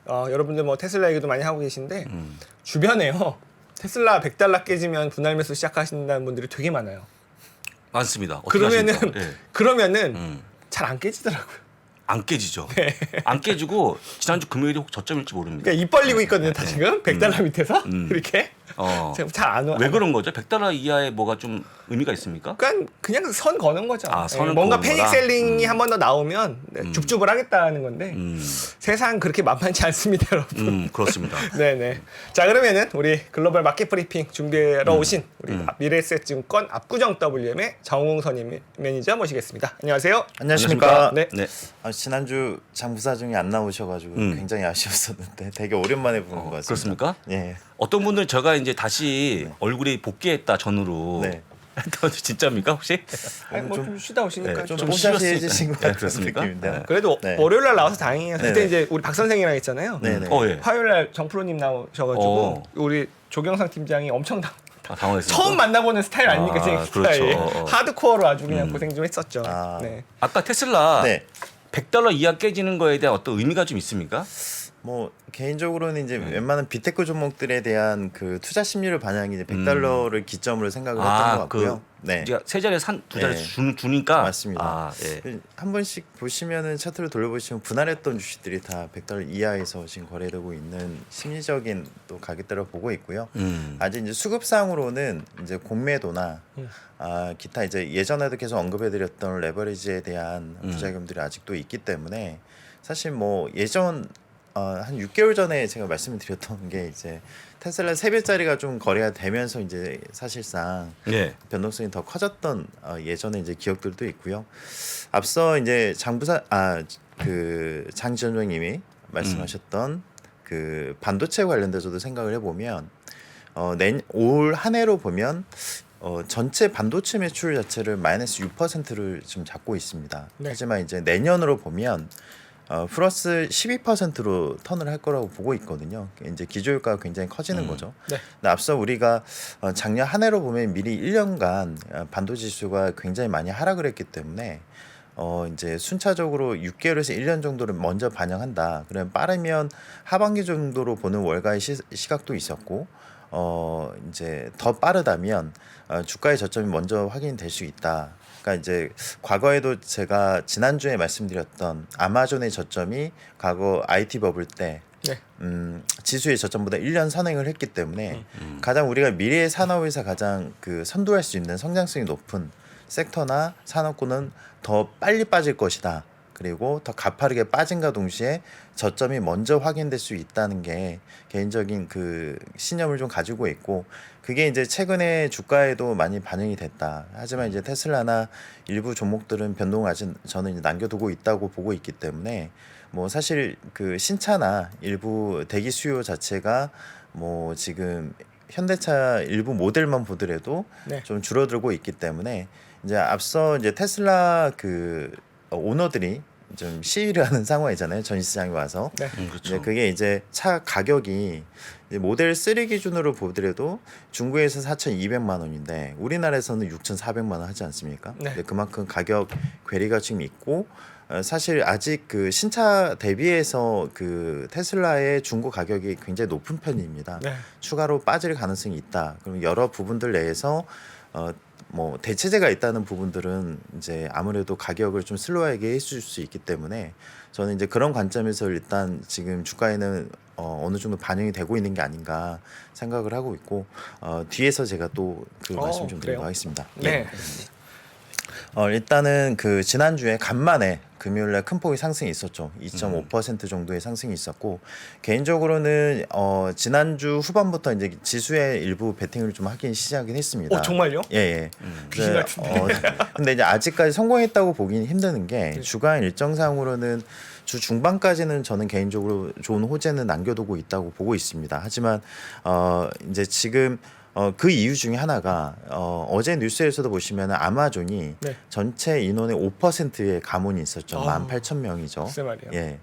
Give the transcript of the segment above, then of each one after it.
여러분들 뭐 테슬라 얘기도 많이 하고 계신데 주변에요. 테슬라 $100 깨지면 분할 매수 시작하신다는 분들이 되게 많아요. 많습니다. 어떻게 그러면은 하십니까? 예. 그러면은 잘 안 깨지더라고요. 안 깨지죠. 네. 안 깨지고 지난주 금요일이 혹 저점일지 모릅니다. 그러니까 입 벌리고 있거든요. 다 지금 $100 밑에서 이렇게 잘 안 와. 왜 그런 거죠? $100 이하에 뭐가 좀 의미가 있습니까? 그러니까 그냥 선 거는 거죠. 아, 선을 뭔가 거는 패닉 거라? 셀링이 한 번 더 나오면 줍줍을 하겠다는 건데 세상 그렇게 만만치 않습니다, 여러분. 그렇습니다. 네네. 자, 그러면은 우리 글로벌 마켓 브리핑 준비하러 오신 우리 미래에셋증권 압구정 WM의 정웅선 매니저 모시겠습니다. 안녕하세요. 안녕하십니까. 네. 네. 지난주 장부사중에 안 나오셔가지고 굉장히 아쉬웠었는데 되게 오랜만에 보는 것 같습니다. 그렇습니까? 예. 어떤 분들은 제가 이제 다시 얼굴이 복귀했다 전으로. 네. 진짜입니까 혹시? 아니, 뭐좀 쉬다 오시니까 네, 좀 좀 뽀샤시해지신 것 네, 같은 그렇습니까? 느낌인데. 네. 그래도 네. 월요일 날 나와서 다행이에요. 그때 네네. 이제 우리 박 선생이랑 했잖아요. 네네. 예. 화요일 날 정프로님 나오셔가지고 우리 조경상 팀장이 엄청 당황했습니다. 처음 만나보는 스타일 아닙니까? 제 스타일. 그렇죠. 하드코어로 아주 그냥 고생 좀 했었죠. 아. 네. 아까 테슬라 네. $100 이하 깨지는 거에 대한 어떤 의미가 좀 있습니까? 뭐 개인적으로는 이제 웬만한 빅테크 종목들에 대한 그 투자 심리를 반영한 이제 $100를 기점으로 생각을 했던 것 같고요. 네. 이제 세 자리에 두 자리 네. 주니까 맞습니다. 아, 예. 한 번씩 보시면은 차트를 돌려보시면 분할했던 주식들이 다 $100 이하에서 지금 거래되고 있는 심리적인 또 가격대로 보고 있고요. 아직 이제 수급상으로는 이제 공매도나 기타 이제 예전에도 계속 언급해드렸던 레버리지에 대한 부작용들이 아직도 있기 때문에 사실 뭐 예전 한 6개월 전에 제가 말씀을 드렸던 게 이제 테슬라 3배짜리가 좀 거래가 되면서 이제 사실상 예. 변동성이 더 커졌던 예전에 이제 기억들도 있고요. 앞서 이제 그 장지원장님이 말씀하셨던 그 반도체 관련돼서도 생각을 해보면 올 한 해로 보면 전체 반도체 매출 자체를 마이너스 6%를 지금 잡고 있습니다. 네. 하지만 이제 내년으로 보면 플러스 12%로 턴을 할 거라고 보고 있거든요. 이제 기조효과가 굉장히 커지는 거죠. 네. 근데 앞서 우리가 작년 한 해로 보면 미리 1년간 반도 지수가 굉장히 많이 하락을 했기 때문에 이제 순차적으로 6개월에서 1년 정도를 먼저 반영한다. 그러면 빠르면 하반기 정도로 보는 월가의 시각도 있었고 이제 더 빠르다면 주가의 저점이 먼저 확인이 될 수 있다. 그러니까 이제 과거에도 제가 지난주에 말씀드렸던 아마존의 저점이 과거 IT 버블 때 네. 지수의 저점보다 1년 선행을 했기 때문에 가장 우리가 미래의 산업에서 가장 그 선도할 수 있는 성장성이 높은 섹터나 산업군은 더 빨리 빠질 것이다. 그리고 더 가파르게 빠진과 동시에 저점이 먼저 확인될 수 있다는 게 개인적인 그 신념을 좀 가지고 있고 그게 이제 최근에 주가에도 많이 반영이 됐다. 하지만 이제 테슬라나 일부 종목들은 변동을 아직 저는 이제 남겨두고 있다고 보고 있기 때문에 뭐 사실 그 신차나 일부 대기 수요 자체가 뭐 지금 현대차 일부 모델만 보더라도 네. 좀 줄어들고 있기 때문에 이제 앞서 이제 테슬라 그 오너들이 좀 시위를 하는 상황이잖아요. 전시장에 와서. 네. 그렇죠. 이제 그게 이제 차 가격이 이제 모델 3 기준으로 보더라도 중국에서 4,200만 원인데 우리나라에서는 6,400만 원 하지 않습니까? 네. 근데 그만큼 가격 괴리가 지금 있고 사실 아직 그 신차 대비해서 그 테슬라의 중고 가격이 굉장히 높은 편입니다. 네. 추가로 빠질 가능성이 있다. 그럼 여러 부분들 내에서 뭐 대체제가 있다는 부분들은 이제 아무래도 가격을 좀 슬로우하게 해줄 수 있기 때문에 저는 이제 그런 관점에서 일단 지금 주가에는 어느 정도 반영이 되고 있는 게 아닌가 생각을 하고 있고 뒤에서 제가 또 그 말씀 좀 드리도록 그래요? 하겠습니다. 네. 일단은 그 지난주에 간만에 금요일날 큰 폭의 상승이 있었죠. 2.5% 정도의 상승이 있었고 개인적으로는 지난주 후반부터 이제 지수의 일부 베팅을 좀 하긴 시작은 했습니다. 정말요? 예. 귀신 같은데. 근데 이제 아직까지 성공했다고 보기는 힘드는 게 주간 일정상으로는 주 중반까지는 저는 개인적으로 좋은 호재는 남겨두고 있다고 보고 있습니다. 하지만 이제 지금 그 이유 중에 하나가 어제 뉴스에서도 보시면 아마존이 네. 전체 인원의 5%의 가문이 있었죠. 18,000명이죠. 글쎄 말이에요.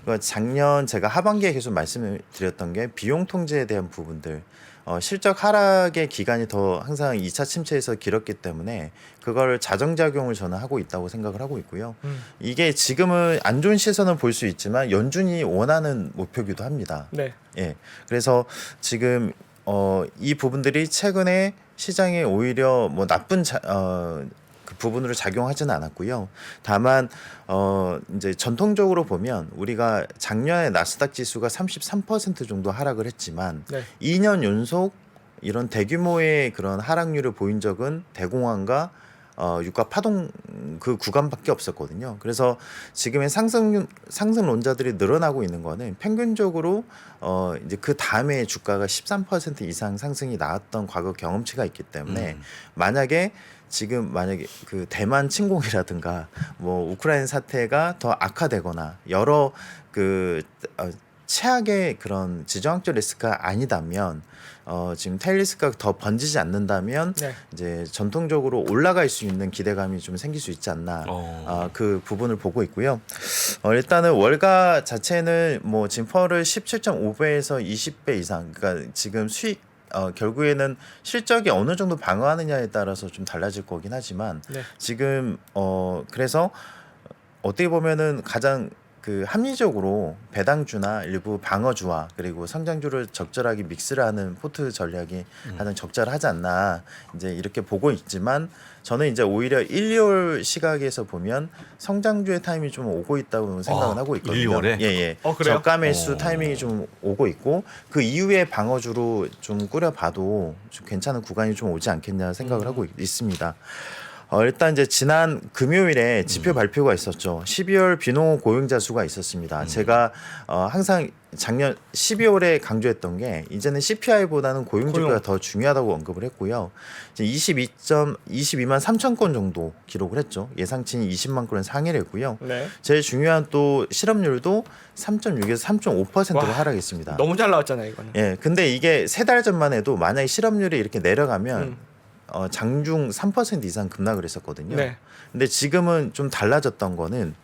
그러니까 작년 제가 하반기에 계속 말씀을 드렸던 게 비용 통제에 대한 부분들 실적 하락의 기간이 더 항상 2차 침체에서 길었기 때문에 그걸 자정작용을 저는 하고 있다고 생각을 하고 있고요. 이게 지금은 안 좋은 시선을 볼 수 있지만 연준이 원하는 목표기도 합니다. 네. 예. 그래서 지금 이 부분들이 최근에 시장에 오히려 뭐 나쁜 그 부분으로 작용하지는 않았고요. 다만 이제 전통적으로 보면 우리가 작년에 나스닥 지수가 33% 정도 하락을 했지만 네. 2년 연속 이런 대규모의 그런 하락률을 보인 적은 대공황과 유가 파동 그 구간밖에 없었거든요. 그래서 지금의 상승론자들이 늘어나고 있는 거는 평균적으로 이제 그 다음에 주가가 13% 이상 상승이 나왔던 과거 경험치가 있기 때문에 만약에 그 대만 침공이라든가 뭐 우크라이나 사태가 더 악화되거나 여러 그 최악의 그런 지정학적 리스크가 아니다면 지금 테일 리스크가 더 번지지 않는다면 네. 이제 전통적으로 올라갈 수 있는 기대감이 좀 생길 수 있지 않나 그 부분을 보고 있고요. 일단은 월가 자체는 뭐 지금 펄을 17.5배에서 20배 이상 그러니까 지금 수익 결국에는 실적이 어느 정도 방어하느냐에 따라서 좀 달라질 거긴 하지만 네. 지금 그래서 어떻게 보면은 가장 그 합리적으로 배당주나 일부 방어주와 그리고 성장주를 적절하게 믹스를 하는 포트 전략이 가장 적절하지 않나 이제 이렇게 보고 있지만 저는 이제 오히려 1, 2월 시각에서 보면 성장주의 타임이 좀 오고 있다고 생각은 하고 있거든요. 1, 2월에? 예. 그래요? 저가 매수 타이밍이 좀 오고 있고 그 이후에 방어주로 좀 꾸려봐도 좀 괜찮은 구간이 좀 오지 않겠냐 생각을 하고 있습니다. 일단 이제 지난 금요일에 지표 발표가 있었죠. 12월 비농업 고용자 수가 있었습니다. 제가 항상 작년 12월에 강조했던 게 이제는 CPI보다는 고용 지표가 더 중요하다고 언급을 했고요. 이제 22만 3천 건 정도 기록을 했죠. 예상치는 20만 건을 상회를 했고요. 네. 제일 중요한 또 실업률도 3.6에서 3.5%로 와, 하락했습니다. 너무 잘 나왔잖아요, 이거는. 예, 근데 이게 3달 전만 해도 만약에 실업률이 이렇게 내려가면 장중 3% 이상 급락을 했었거든요. 네. 근데 지금은 좀 달라졌던 거는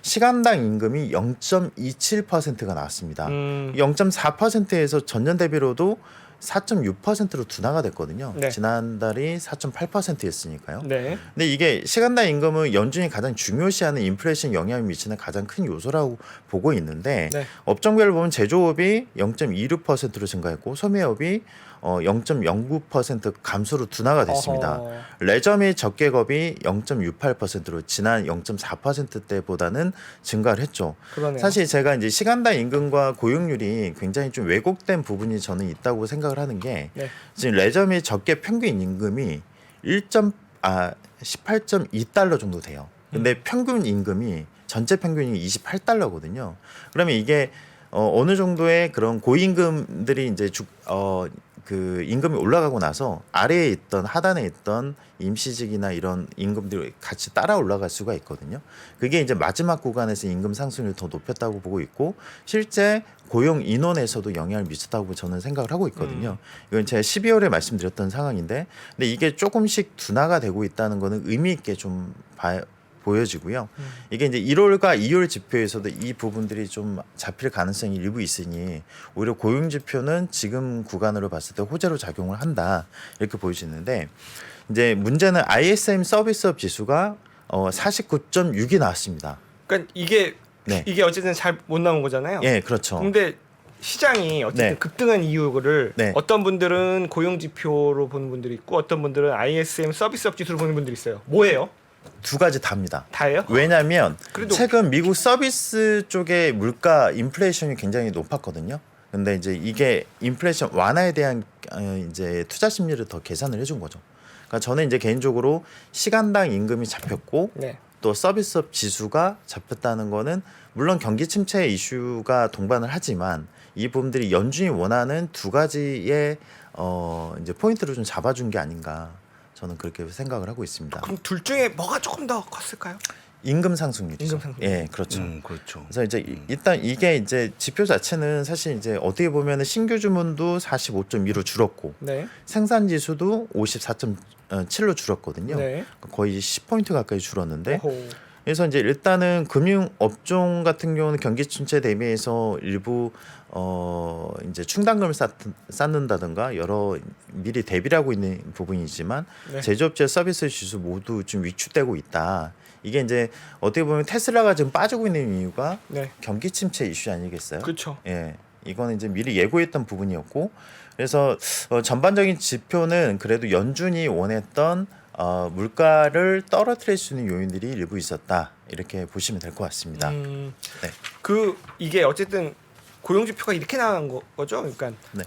시간당 임금이 0.27%가 나왔습니다. 0.4%에서 전년 대비로도 4.6%로 둔화가 됐거든요. 네. 지난달이 4.8%였으니까요. 네. 근데 이게 시간당 임금은 연준이 가장 중요시하는 인플레이션 영향을 미치는 가장 큰 요소라고 보고 있는데 네. 업종별로 보면 제조업이 0.26%로 증가했고 소매업이 0.09% 감소로 둔화가 됐습니다. 어허. 레저 및 적객업이 0.68%로 지난 0.4%대보다는 증가를 했죠. 그러네요. 사실 제가 이제 시간당 임금과 고용률이 굉장히 좀 왜곡된 부분이 저는 있다고 생각을 하는 게 네. 지금 레저 및 적객 평균 임금이 18.2달러 정도 돼요. 근데 평균 임금이 전체 평균이 28달러거든요. 그러면 이게 어느 정도의 그런 고임금들이 이제 그 임금이 올라가고 나서 아래에 있던 하단에 있던 임시직이나 이런 임금들이 같이 따라 올라갈 수가 있거든요. 그게 이제 마지막 구간에서 임금 상승률을 더 높였다고 보고 있고 실제 고용 인원에서도 영향을 미쳤다고 저는 생각을 하고 있거든요. 이건 제가 12월에 말씀드렸던 상황인데 근데 이게 조금씩 둔화가 되고 있다는 거는 의미 있게 좀 보여지고요. 이게 이제 1월과 2월 지표에서도 이 부분들이 좀 잡힐 가능성이 일부 있으니 오히려 고용 지표는 지금 구간으로 봤을 때 호재로 작용을 한다 이렇게 보여지는데 이제 문제는 ISM 서비스업 지수가 49.6이 나왔습니다. 그러니까 이게 네. 어쨌든 잘 못 나온 거잖아요. 예, 그렇죠. 근데 시장이 어쨌든 네. 급등한 이유를 네. 어떤 분들은 고용 지표로 보는 분들이 있고 어떤 분들은 ISM 서비스업 지수로 보는 분들이 있어요. 뭐예요? 두 가지 다입니다. 다예요? 왜냐하면 그래도- 최근 미국 서비스 쪽의 물가 인플레이션이 굉장히 높았거든요. 근데 이제 이게 인플레이션 완화에 대한 이제 투자 심리를 더 계산을 해준 거죠. 그러니까 저는 이제 개인적으로 시간당 임금이 잡혔고 네. 또 서비스업 지수가 잡혔다는 거는 물론 경기 침체 이슈가 동반을 하지만 이 부분들이 연준이 원하는 두 가지의 이제 포인트를 좀 잡아준 게 아닌가. 저는 그렇게 생각을 하고 있습니다. 그럼 둘 중에 뭐가 조금 더 컸을까요? 임금 상승률이죠. 임금 상승률. 예, 그렇죠. 그렇죠. 그래서 이제 일단 이게 이제 지표 자체는 사실 이제 어떻게 보면은 신규 주문도 45.2로 줄었고 네. 생산 지수도 54.7로 줄었거든요. 네. 거의 10포인트 가까이 줄었는데 오호. 그래서 이제 일단은 금융 업종 같은 경우는 경기 침체 대비해서 일부 이제 충당금을 쌓는다든가 여러 미리 대비를 하고 있는 부분이지만 네. 제조업체 서비스 지수 모두 좀 위축되고 있다. 이게 이제 어떻게 보면 테슬라가 지금 빠지고 있는 이유가 네. 경기 침체 이슈 아니겠어요? 그렇죠. 예, 이거는 이제 미리 예고했던 부분이었고, 그래서 전반적인 지표는 그래도 연준이 원했던 물가를 떨어뜨릴 수 있는 요인들이 일부 있었다, 이렇게 보시면 될 것 같습니다. 네. 그 이게 어쨌든 고용 지표가 이렇게 나간 거죠. 그러니까 네.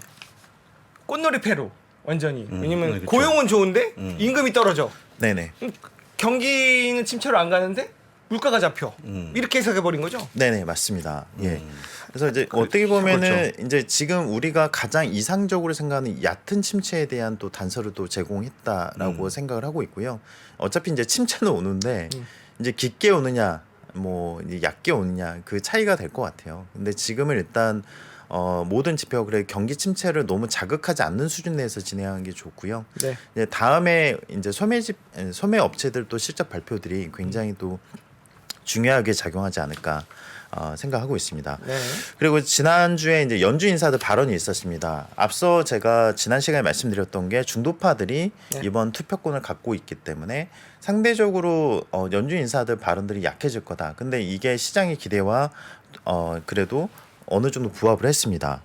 꽃놀이패로 완전히. 왜냐면 그쵸. 고용은 좋은데 임금이 떨어져. 네네. 경기는 침체로 안 가는데 물가가 잡혀. 이렇게 해석해 버린 거죠. 네네, 맞습니다. 예. 그래서 이제 어떻게 보면은 이제 지금 우리가 가장 이상적으로 생각하는 얕은 침체에 대한 또 단서를 또 제공했다라고 생각을 하고 있고요. 어차피 이제 침체는 오는데 이제 깊게 오느냐 뭐 이제 얕게 오느냐 그 차이가 될 것 같아요. 근데 지금은 일단 모든 지표가 그래 경기 침체를 너무 자극하지 않는 수준 내에서 진행하는 게 좋고요. 네. 이제 다음에 이제 소매 업체들 또 실적 발표들이 굉장히 또 중요하게 작용하지 않을까 생각하고 있습니다. 네. 그리고 지난주에 이제 연준 인사들 발언이 있었습니다. 앞서 제가 지난 시간에 말씀드렸던 게 중도파들이 네. 이번 투표권을 갖고 있기 때문에 상대적으로 연준 인사들 발언들이 약해질 거다. 근데 이게 시장의 기대와 그래도 어느 정도 부합을 했습니다.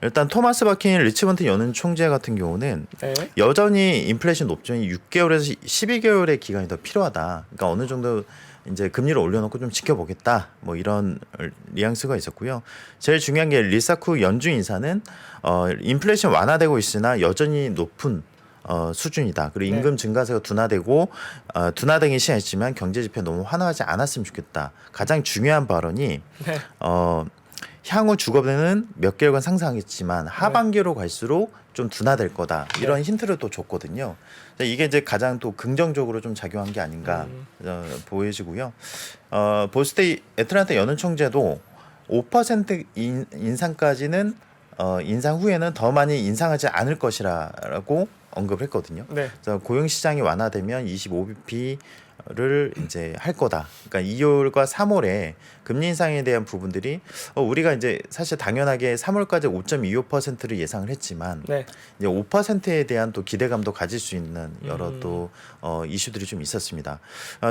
일단 토마스 바킨 리치먼트 연은 총재 같은 경우는 네. 여전히 인플레이션 높증이 6개월에서 12개월의 기간이 더 필요하다. 그러니까 어느 정도 이제 금리를 올려놓고 좀 지켜보겠다. 뭐 이런 뉘앙스가 있었고요. 제일 중요한 게 리사쿠 연준 인사는 인플레이션 완화되고 있으나 여전히 높은 수준이다. 그리고 임금 증가세가 둔화되고 둔화되기 시작했지만 경제 지표 너무 환호하지 않았으면 좋겠다. 가장 중요한 발언이 네. 향후 주거비는 몇 개월간 상승하겠지만 하반기로 갈수록 좀 둔화될 거다. 이런 힌트를 또 줬거든요. 이게 이제 가장 또 긍정적으로 좀 작용한 게 아닌가 보여지고요. 보스테이 애틀란타 연은 총재도 5% 인상까지는 인상 후에는 더 많이 인상하지 않을 것이라고 언급을 했거든요. 네. 그래서 고용 시장이 완화되면 25bp를 이제 할 거다. 그러니까 2월과 3월에 금리 인상에 대한 부분들이 우리가 이제 사실 당연하게 3월까지 5.25%를 예상을 했지만 네. 이제 5%에 대한 또 기대감도 가질 수 있는 여러 또 이슈들이 좀 있었습니다.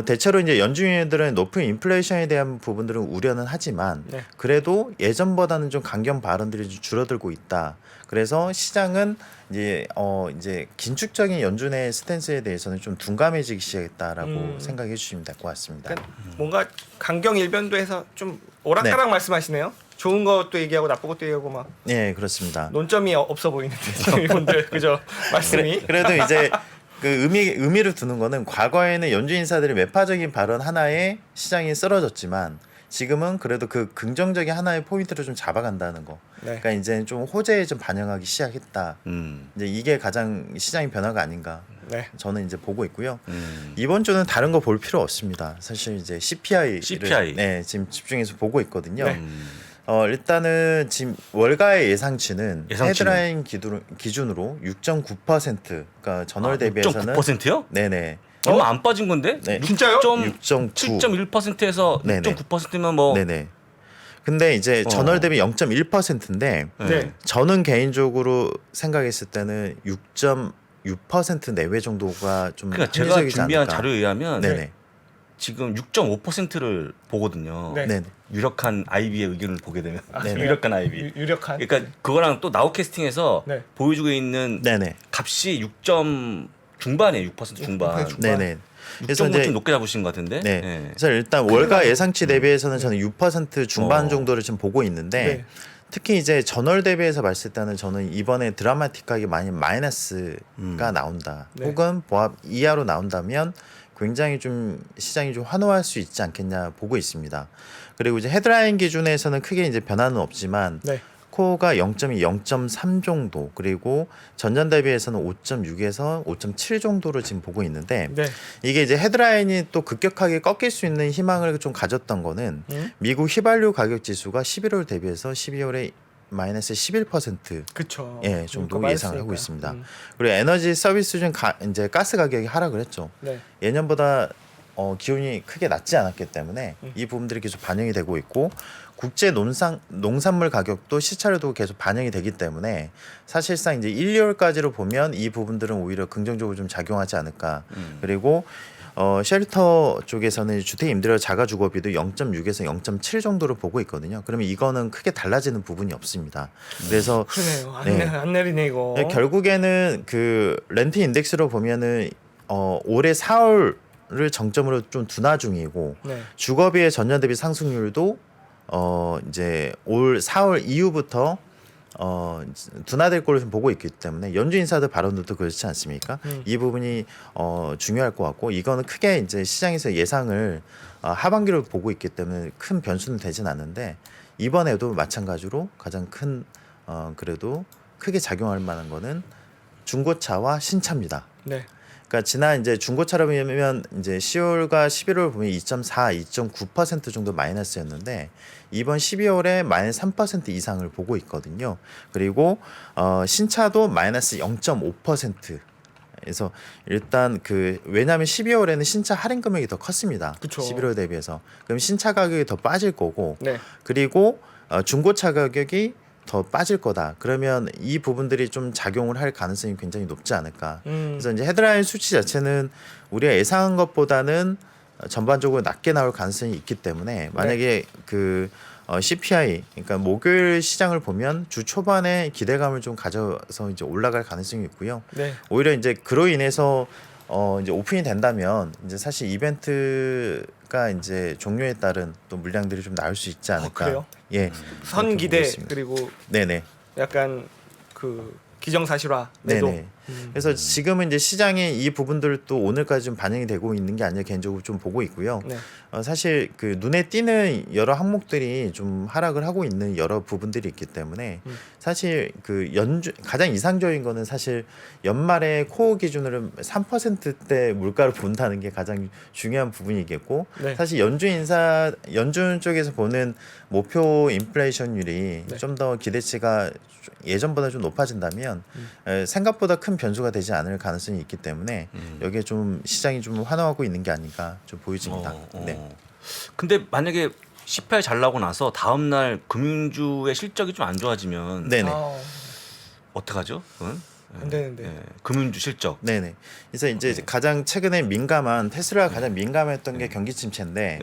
대체로 이제 연준위원들은 높은 인플레이션에 대한 부분들은 우려는 하지만 네. 그래도 예전보다는 좀 강경 발언들이 좀 줄어들고 있다. 그래서 시장은 이제 긴축적인 연준의 스탠스에 대해서는 좀 둔감해지기 시작했다라고 생각해 주시면 될 것 같습니다. 그러니까 뭔가 강경 일변도 해서 좀 오락가락 말씀하시네요. 좋은 것도 얘기하고 나쁜 것도 얘기하고 막 네, 그렇습니다. 논점이 없어 보이는데 이분들 그죠 말씀이. 그래도 이제 그 의미를 두는 거는 과거에는 연준 인사들이 매파적인 발언 하나에 시장이 쓰러졌지만 지금은 그래도 그 긍정적인 하나의 포인트를 좀 잡아간다는 거. 네. 그러니까 이제는 좀 호재에 좀 반영하기 시작했다. 이제 이게 가장 시장의 변화가 아닌가. 네. 저는 이제 보고 있고요. 이번 주는 다른 거 볼 필요 없습니다. 사실 이제 CPI를 네, 지금 집중해서 보고 있거든요. 네. 일단은 지금 월가의 예상치는 예상치는? 헤드라인 기준으로 6.9%. 그러니까 전월 대비해서는 6.9%요? 네네. 얼마 안 빠진 건데? 네. 진짜요? 6.9. 7.1%에서 네네. 6.9%면 뭐 네네. 근데 이제 전월 대비 0.1%인데 네. 저는 개인적으로 생각했을 때는 6.6% 내외 정도가 좀 그러니까 제가 합리적이지 준비한 않을까. 자료에 의하면 네네. 지금 6.5%를 보거든요. 네. 네네. 유력한 IB의 의견을 보게 되면 네네. 유력한 IB. 유력한. 그러니까 그거랑 또 나우캐스팅에서 네. 보여주고 있는 네네. 값이 6점 중반이에요. 6% 중반. 6% 네네. 6.5 좀 높게 잡으신 것 같은데. 네. 네. 그래서 일단 월가 예상치 대비해서는 저는 6% 중반 정도를 지금 보고 있는데 네. 특히 이제 전월 대비해서 봤을 때는 저는 이번에 드라마틱하게 많이 마이너스가 나온다. 네. 혹은 보합 이하로 나온다면 굉장히 좀 시장이 좀 환호할 수 있지 않겠냐 보고 있습니다. 그리고 이제 헤드라인 기준에서는 크게 이제 변화는 없지만 네. 코어가 0.2, 0.3 정도 그리고 전년 대비해서는 5.6에서 5.7 정도를 지금 보고 있는데 네. 이게 이제 헤드라인이 또 급격하게 꺾일 수 있는 희망을 좀 가졌던 거는 미국 휘발유 가격 지수가 11월 대비해서 12월에 마이너스 11% 그렇죠. 예, 정도 예상을 하고 있습니다. 음. 그리고 에너지 서비스 중 이제 가스 가격이 하락을 했죠. 네. 예년보다 기온이 크게 낮지 않았기 때문에 이 부분들이 계속 반영이 되고 있고 국제 농산물 가격도 시차로도 계속 반영이 되기 때문에 사실상 이제 1, 2월까지로 보면 이 부분들은 오히려 긍정적으로 좀 작용하지 않을까. 그리고 쉘터 쪽에서는 주택 임대료 자가 주거비도 0.6에서 0.7 정도로 보고 있거든요. 그러면 이거는 크게 달라지는 부분이 없습니다. 그래서 그러네요. 안 내리네 이거. 결국에는 그 렌트 인덱스로 보면은 올해 4월을 정점으로 좀 둔화 중이고 네. 주거비의 전년 대비 상승률도 이제 올 4월 이후부터 둔화될 걸로 좀 보고 있기 때문에 연준 인사들 발언들도 그렇지 않습니까? 이 부분이 중요할 것 같고 이거는 크게 이제 시장에서 예상을 하반기로 보고 있기 때문에 큰 변수는 되진 않는데 이번에도 마찬가지로 가장 큰 그래도 크게 작용할 만한 거는 중고차와 신차입니다. 네. 그러니까 지난 이제 중고차로 보면 이제 10월과 11월 보면 2.4, 2.9% 정도 마이너스였는데 이번 12월에 마이너스 3% 이상을 보고 있거든요. 그리고 신차도 마이너스 0.5%. 그래서 일단 그 왜냐하면 12월에는 신차 할인 금액이 더 컸습니다. 그쵸. 11월 대비해서 그럼 신차 가격이 더 빠질 거고 네. 그리고 중고차 가격이 더 빠질 거다. 그러면 이 부분들이 좀 작용을 할 가능성이 굉장히 높지 않을까. 그래서 이제 헤드라인 수치 자체는 우리가 예상한 것보다는 전반적으로 낮게 나올 가능성이 있기 때문에 만약에 그 CPI 그러니까 목요일 시장을 보면 주 초반에 기대감을 좀 가져서 이제 올라갈 가능성이 있고요. 네. 오히려 이제 그로 인해서 이제 오픈이 된다면 이제 사실 이벤트가 이제 종료에 따른 또 물량들이 좀 나올 수 있지 않을까. 그래요? 예. 선기대 그렇게 보고 있습니다. 그리고 네네. 약간 그 기정사실화 내도. 네네. 그래서 지금은 이제 시장에 이 부분들도 오늘까지 좀 반영이 되고 있는 게 아니라 개인적으로 좀 보고 있고요. 네. 사실 그 눈에 띄는 여러 항목들이 좀 하락을 하고 있는 여러 부분들이 있기 때문에 사실 그 가장 이상적인 거는 사실 연말에 코어 기준으로 3%대 물가를 본다는 게 가장 중요한 부분이겠고 네. 사실 연준 쪽에서 보는 목표 인플레이션율이 네. 좀 더 기대치가 예전보다 좀 높아진다면 생각보다 큰 변수가 되지 않을 가능성이 있기 때문에 여기에 좀 시장이 좀 환호하고 있는 게 아닌가 좀 보여집니다. 네. 근데 만약에 CPI 잘 나고 나서 다음 날 금융주의 실적이 좀 안 좋아지면 네네. 어떡하죠? 응? 안 되는데. 네. 금융주 실적. 네네. 그래서 이제 가장 최근에 테슬라가 가장 민감했던 게 경기 침체인데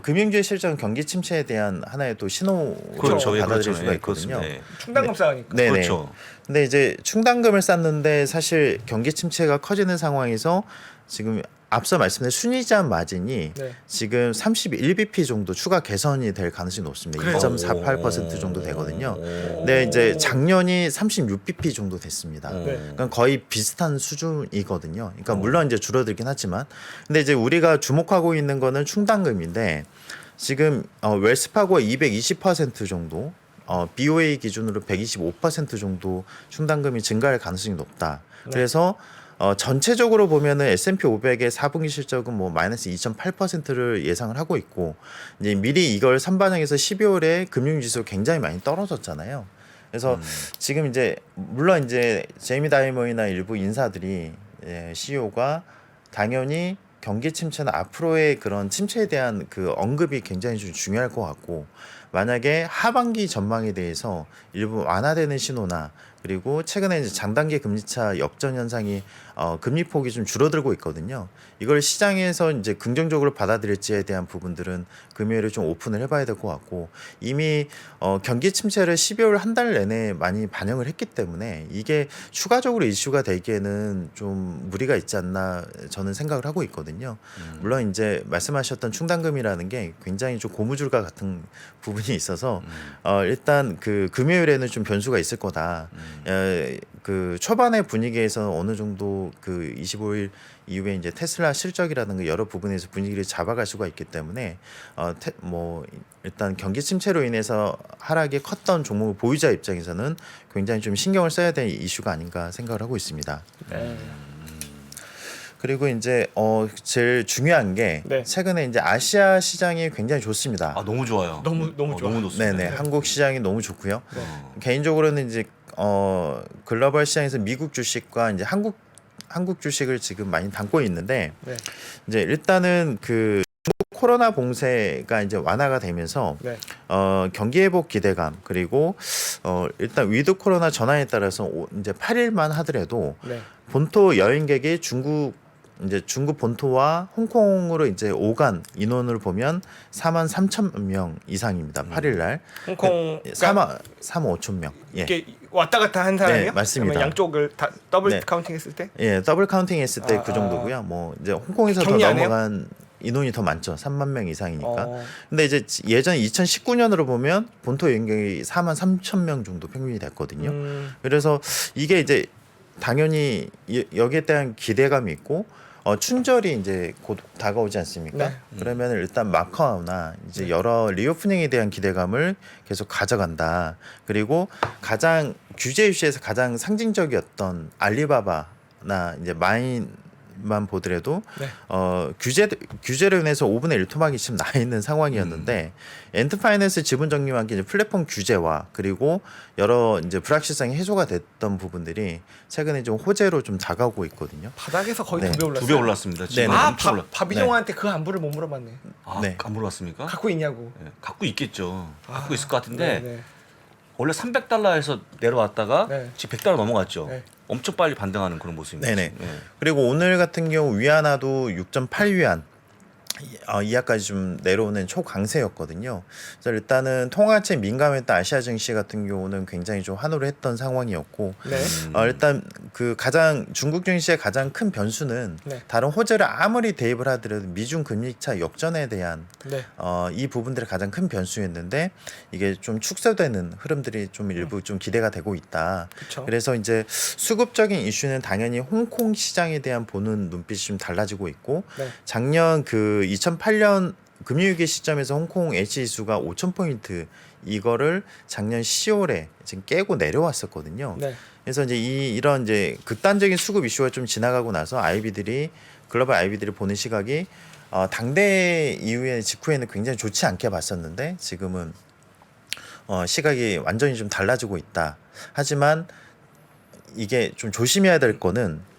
금융주의 실적은 경기 침체에 대한 하나의 또 신호로 그렇죠. 예, 받아들일 그렇죠. 수가 예, 있거든요. 그렇습니다. 예. 충당금 쌓으니까. 네네. 그렇죠. 근데 이제 충당금을 쌓는데 사실 경기 침체가 커지는 상황에서 지금 앞서 말씀드린 순이자 마진이 네. 지금 31bp 정도 추가 개선이 될 가능성이 높습니다. 그래요? 2.48% 정도 되거든요. 근데 이제 작년이 36bp 정도 됐습니다. 네. 그러니까 거의 비슷한 수준이거든요. 그러니까 물론 이제 줄어들긴 하지만, 근데 이제 우리가 주목하고 있는 거는 충당금인데 지금 웰스파고가 220% 정도, BOA 기준으로 125% 정도 충당금이 증가할 가능성이 높다. 네. 그래서 전체적으로 보면은 S&P 500의 4분기 실적은 뭐 마이너스 2.8%를 예상을 하고 있고 이제 미리 이걸 선반영해서 12월에 금융지수 굉장히 많이 떨어졌잖아요. 그래서 지금 이제 물론 이제 제이미 다이머이나 일부 인사들이 CEO가 당연히 경기 침체나 앞으로의 그런 침체에 대한 그 언급이 굉장히 좀 중요할 것 같고 만약에 하반기 전망에 대해서 일부 완화되는 신호나 그리고 최근에 이제 장단기 금리차 역전 현상이 금리 폭이 좀 줄어들고 있거든요. 이걸 시장에서 이제 긍정적으로 받아들일지에 대한 부분들은 금요일에 좀 오픈을 해봐야 될 것 같고 이미 경기 침체를 12월 한 달 내내 많이 반영을 했기 때문에 이게 추가적으로 이슈가 되기에는 좀 무리가 있지 않나 저는 생각을 하고 있거든요. 물론 이제 말씀하셨던 충당금이라는 게 굉장히 좀 고무줄과 같은 부분이 있어서 일단 그 금요일에는 좀 변수가 있을 거다. 그 초반의 분위기에서 어느 정도 그 25일 이후에 이제 테슬라 실적이라든가 여러 부분에서 분위기를 잡아갈 수가 있기 때문에 뭐 일단 경기 침체로 인해서 하락이 컸던 종목 보유자 입장에서는 굉장히 좀 신경을 써야 될 이슈가 아닌가 생각을 하고 있습니다. 네. 그리고 이제 제일 중요한 게 네. 최근에 이제 아시아 시장이 굉장히 좋습니다. 아 너무 좋아요. 너무 좋아. 너무 좋습니다. 네네, 한국 시장이 너무 좋고요. 네. 개인적으로는 이제 글로벌 시장에서 미국 주식과 이제 한국 한국 주식을 지금 많이 담고 있는데 네. 이제 일단은 그 중국 코로나 봉쇄가 이제 완화가 되면서 네. 경기 회복 기대감 그리고 일단 위드 코로나 전환에 따라서 이제 8일만 하더라도 네. 본토 여행객이 중국 본토와 홍콩으로 이제 오간 인원을 보면 4만 3천 명 이상입니다. 8일 날. 홍콩 3만 5천 명. 예. 이게 왔다 갔다 한 사람이요? 네, 맞습니다. 그러면 양쪽을 다 더블 네. 카운팅했을 때? 예, 더블 카운팅 했을 때 아, 그 정도고요. 뭐 이제 홍콩에서 더 격리 안 해요? 넘어간 인원이 더 많죠. 3만 명 이상이니까. 어. 근데 이제 예전 2019년으로 보면 본토 여행객이 4만 3천 명 정도 평균이 됐거든요. 그래서 이게 이제 당연히 여기에 대한 기대감이 있고 춘절이 이제 곧 다가오지 않습니까? 네. 그러면 일단 마카오나 이제 여러 리오프닝에 대한 기대감을 계속 가져간다. 그리고 가장 규제 이슈에서 가장 상징적이었던 알리바바나 이제 마인만 보더라도 네. 규제로 인해서 5분의 1 토막이 지금 나 있는 상황이었는데 엔트파이낸스 지분 정리와 함께 이제 플랫폼 규제와 그리고 여러 이제 불확실성이 해소가 됐던 부분들이 최근에 좀 호재로 좀 다가오고 있거든요. 바닥에서 거의 네. 2배 올랐어요. 2배 올랐습니다. 지금 네네. 엄청 올랐. 바비종한테 그 안부를 못 물어봤네. 아, 네. 안 물어봤습니까? 갖고 있냐고. 네, 갖고 있겠죠. 갖고 있을 것 같은데 네. 원래 300달러에서 내려왔다가 네. 지금 100달러 넘어갔죠. 네. 엄청 빨리 반등하는 그런 모습입니다. 네네. 네. 그리고 오늘 같은 경우 위안화도 6.8위안 이하까지 좀 내려오는 초강세였거든요. 그래서 일단은 통화체 민감했던 아시아 증시 같은 경우는 굉장히 좀 환호를 했던 상황이었고 네. 일단 그 가장 중국 증시의 가장 큰 변수는 네. 다른 호재를 아무리 대입을 하더라도 미중 금리차 역전에 대한 네. 이 부분들이 가장 큰 변수였는데 이게 좀 축소되는 흐름들이 좀 일부 좀 기대가 되고 있다. 그쵸. 그래서 이제 수급적인 이슈는 당연히 홍콩 시장에 대한 보는 눈빛이 좀 달라지고 있고 네. 작년 그 2008년 금융위기 시점에서 홍콩 H지수가 5,000포인트 이거를 작년 10월에 지금 깨고 내려왔었거든요. 네. 그래서 이제 이런 이제 극단적인 수급 이슈가 좀 지나가고 나서 글로벌 아이비들이 보는 시각이 당대 이후에 직후에는 굉장히 좋지 않게 봤었는데 지금은 시각이 완전히 좀 달라지고 있다. 하지만 이게 좀 조심해야 될 거는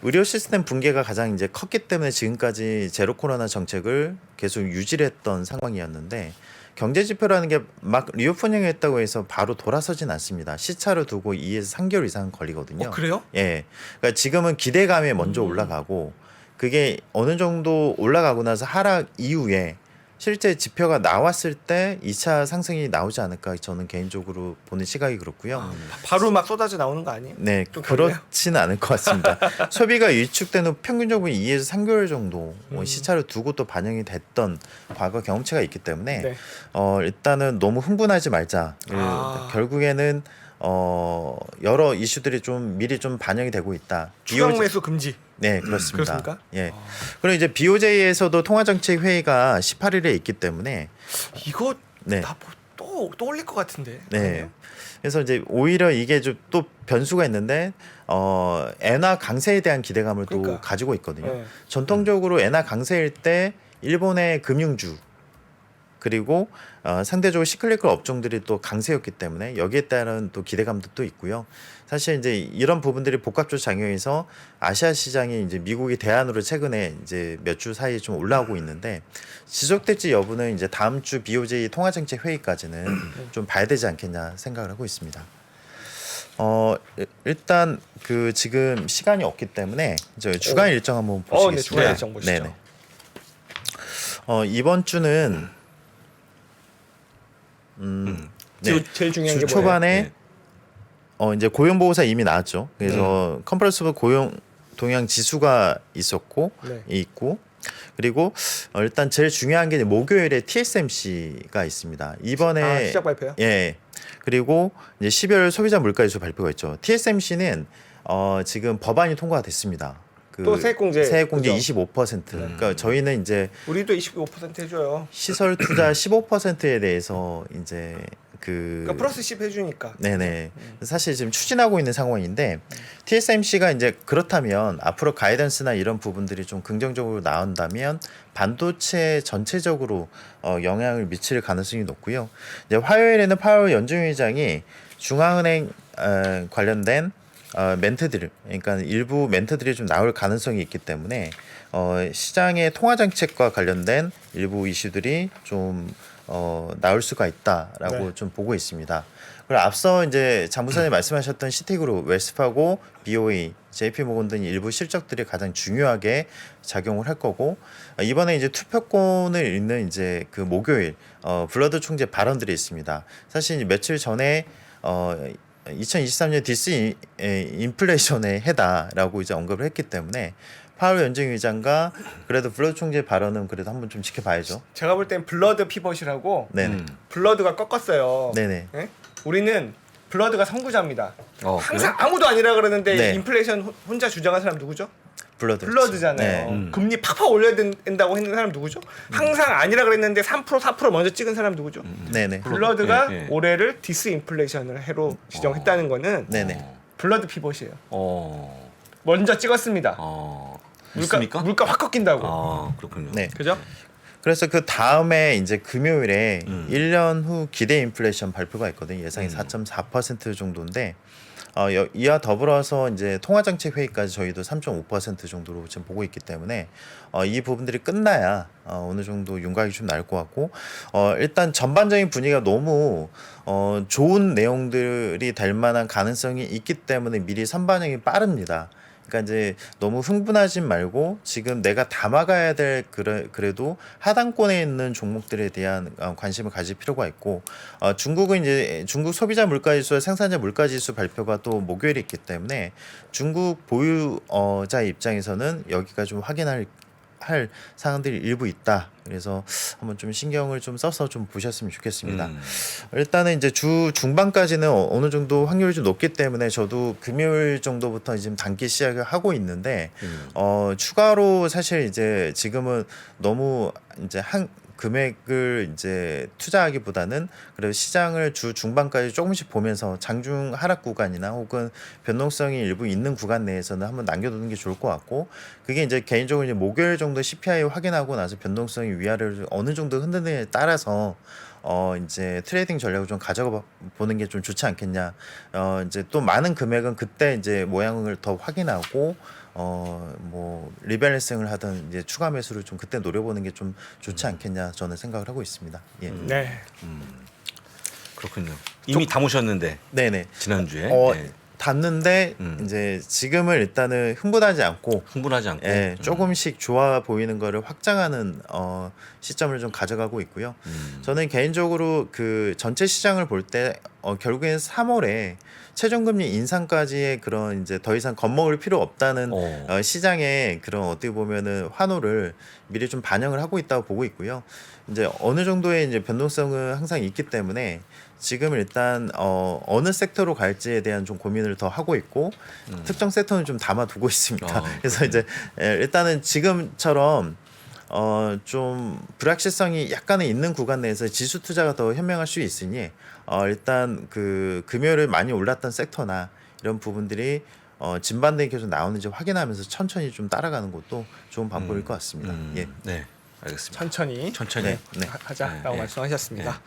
의료 시스템 붕괴가 가장 이제 컸기 때문에 지금까지 제로 코로나 정책을 계속 유지를 했던 상황이었는데 경제 지표라는 게 막 리오프닝 했다고 해서 바로 돌아서진 않습니다. 시차를 두고 2에서 3개월 이상 걸리거든요. 그래요? 예. 그러니까 지금은 기대감에 먼저 올라가고 그게 어느 정도 올라가고 나서 하락 이후에 실제 지표가 나왔을 때 2차 상승이 나오지 않을까 저는 개인적으로 보는 시각이 그렇고요. 바로 막 쏟아져 나오는 거 아니에요? 네, 좀 그렇네요. 그렇지는 않을 것 같습니다. 소비가 위축되는 평균적으로 2에서 3개월 정도 시차를 두고 또 반영이 됐던 과거 경험치가 있기 때문에 네. 일단은 너무 흥분하지 말자. 결국에는 여러 이슈들이 좀 미리 좀 반영이 되고 있다. 추경 매수 금지. 네, 그렇습니다. 그렇습니까? 예. 그리고 이제 BOJ에서도 통화정책 회의가 18일에 있기 때문에 이거 네. 또 올릴 것 같은데. 네. 아니에요? 그래서 이제 오히려 이게 좀 또 변수가 있는데 엔화 강세에 대한 기대감을 또 그러니까. 가지고 있거든요. 네. 전통적으로 엔화 강세일 때 일본의 금융주 그리고 상대적으로 시클리컬 업종들이 또 강세였기 때문에 여기에 따른 또 기대감도 또 있고요. 사실 이제 이런 부분들이 복합적 작용해서 아시아 시장이 이제 미국이 대안으로 최근에 이제 몇 주 사이에 좀 올라오고 있는데 지속될지 여부는 이제 다음 주 BOJ 통화정책 회의까지는 좀 봐야 되지 않겠냐 생각을 하고 있습니다. 일단 그 지금 시간이 없기 때문에 저희 주간 일정 한번 보시겠습니다. 네, 주간 일정 보시죠. 네네. 이번 주는 제일 중요한 게 주 초반에 네. 이제 고용 보고서 이미 나왔죠. 그래서 컨퍼런스 고용 동향 지수가 있었고 네. 있고 그리고 일단 제일 중요한 게 목요일에 TSMC가 있습니다. 이번에 시작 발표요? 예. 그리고 이제 12월 소비자 물가지수 발표가 있죠. TSMC는 지금 법안이 통과가 됐습니다. 또 세액공제, 세액공제 그죠? 25%. 그러니까 저희는 이제 우리도 25% 해줘요. 시설 투자 15%에 대해서 이제 그러니까 플러스 10 해주니까. 네네. 사실 지금 추진하고 있는 상황인데 TSMC가 이제 그렇다면 앞으로 가이던스나 이런 부분들이 좀 긍정적으로 나온다면 반도체 전체적으로 영향을 미칠 가능성이 높고요. 이제 화요일에는 파월 연준 의장이 중앙은행 관련된 멘트들, 그러니까 일부 멘트들이 좀 나올 가능성이 있기 때문에 시장의 통화 정책과 관련된 일부 이슈들이 좀 나올 수가 있다라고 네. 좀 보고 있습니다. 그리고 앞서 이제 장부사님 말씀하셨던 시티그룹, 웰스파고, BOE, JP모건 등 일부 실적들이 가장 중요하게 작용을 할 거고 이번에 이제 투표권을 잃는 이제 그 목요일 블러드 총재 발언들이 있습니다. 사실 며칠 전에 2023년 디스 인플레이션의 해다라고 이제 언급을 했기 때문에 파월 연준의장과 그래도 블러드 총재 발언은 그래도 한번 좀 지켜봐야죠. 제가 볼 땐 블러드 피벗이라고 네네. 블러드가 꺾었어요. 네네. 예? 우리는 블러드가 선구자입니다. 항상 그래? 아무도 아니라 그러는데 네. 인플레이션 혼자 주장한 사람 누구죠? 블러드잖아요. 네. 금리 팍팍 올려야 된다고 했는 사람 누구죠? 항상 아니라 그랬는데 3% 4% 먼저 찍은 사람 누구죠? 네네. 블러드가 예, 예. 올해를 디스인플레이션을 해로 지정했다는 거는 네네. 블러드 피벗이에요. 어. 먼저 찍었습니다. 있습니까? 물가 확 꺾인다고. 그렇군요. 네. 그죠? 그래서 그 다음에 이제 금요일에 음. 1년 후 기대 인플레이션 발표가 있거든요. 예상이 4.4% 정도인데 이와 더불어서 이제 통화정책 회의까지 저희도 3.5% 정도로 지금 보고 있기 때문에 이 부분들이 끝나야 어느 정도 윤곽이 좀 날 것 같고 일단 전반적인 분위기가 너무 좋은 내용들이 될 만한 가능성이 있기 때문에 미리 선반영이 빠릅니다. 그러니까 이제 너무 흥분하지 말고 지금 내가 담아가야 될 그래도 하단권에 있는 종목들에 대한 관심을 가질 필요가 있고 중국은 이제 중국 소비자 물가지수와 생산자 물가지수 발표가 또 목요일에 있기 때문에 중국 보유자 입장에서는 여기가 좀 확인할 사항들이 일부 있다. 그래서 한번 좀 신경을 좀 써서 좀 보셨으면 좋겠습니다. 일단은 이제 주 중반까지는 어느 정도 확률이 좀 높기 때문에 저도 금요일 정도부터 지금 단기 시작을 하고 있는데 추가로 사실 이제 지금은 너무 이제 한 금액을 이제 투자하기보다는 그래도 시장을 주 중반까지 조금씩 보면서 장중 하락 구간이나 혹은 변동성이 일부 있는 구간 내에서는 한번 남겨두는 게 좋을 것 같고 그게 이제 개인적으로 이제 목요일 정도 CPI 확인하고 나서 변동성이 위아래로 어느 정도 흔드느냐에 따라서 이제 트레이딩 전략을 좀 가져가 보는 게 좀 좋지 않겠냐. 이제 또 많은 금액은 그때 이제 모양을 더 확인하고 뭐 리밸런싱을 하든 이제 추가 매수를 좀 그때 노려보는 게 좀 좋지 않겠냐 저는 생각을 하고 있습니다. 예. 네. 그렇군요. 이미 담으셨는데 네네. 지난주에 닿는데 이제 지금은 일단은 흥분하지 않고 흥분하지 않고 조금씩 좋아 보이는 거를 확장하는 시점을 좀 가져가고 있고요. 저는 개인적으로 그 전체 시장을 볼 때 결국엔 3월에 최종금리 인상까지의 그런 이제 더 이상 겁먹을 필요 없다는 시장의 그런 어떻게 보면은 환호를 미리 좀 반영을 하고 있다고 보고 있고요. 이제 어느 정도의 이제 변동성은 항상 있기 때문에 지금 일단 어느 섹터로 갈지에 대한 좀 고민을 더 하고 있고 특정 섹터는 좀 담아두고 있습니다. 그래서 이제 일단은 지금처럼 좀 불확실성이 약간은 있는 구간 내에서 지수 투자가 더 현명할 수 있으니 일단 그 금요일에 많이 올랐던 섹터나 이런 부분들이 진반등이 계속 나오는지 확인하면서 천천히 좀 따라가는 것도 좋은 방법일 것 같습니다. 예. 네, 알겠습니다. 천천히 네. 하자라고 네. 말씀하셨습니다.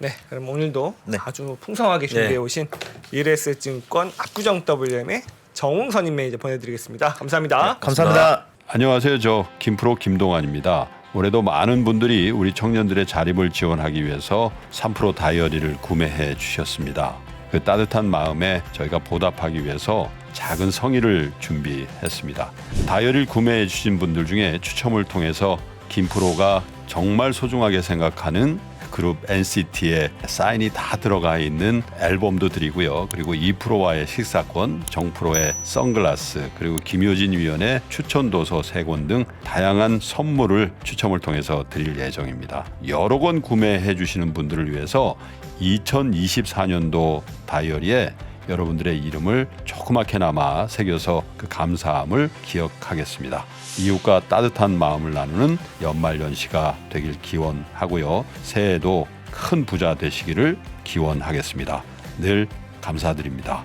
네, 그럼 오늘도 네. 아주 풍성하게 준비해 오신 미래에셋증권 압구정 WM의 정웅선임 매니저 보내드리겠습니다. 감사합니다. 감사합니다. 안녕하세요. 저 김프로 김동환입니다. 올해도 많은 분들이 우리 청년들의 자립을 지원하기 위해서 3프로 다이어리를 구매해 주셨습니다. 그 따뜻한 마음에 저희가 보답하기 위해서 작은 성의를 준비했습니다. 다이어리를 구매해 주신 분들 중에 추첨을 통해서 김프로가 정말 소중하게 생각하는 그룹 NCT의 사인이 다 들어가 있는 앨범도 드리고요. 그리고 2프로와의 식사권, 정프로의 선글라스, 그리고 김효진 위원의 추천 도서 3권 등 다양한 선물을 추첨을 통해서 드릴 예정입니다. 여러 권 구매해 주시는 분들을 위해서 2024년도 다이어리에 여러분들의 이름을 조그맣게나마 새겨서 그 감사함을 기억하겠습니다. 이웃과 따뜻한 마음을 나누는 연말연시가 되길 기원하고요. 새해에도 큰 부자 되시기를 기원하겠습니다. 늘 감사드립니다.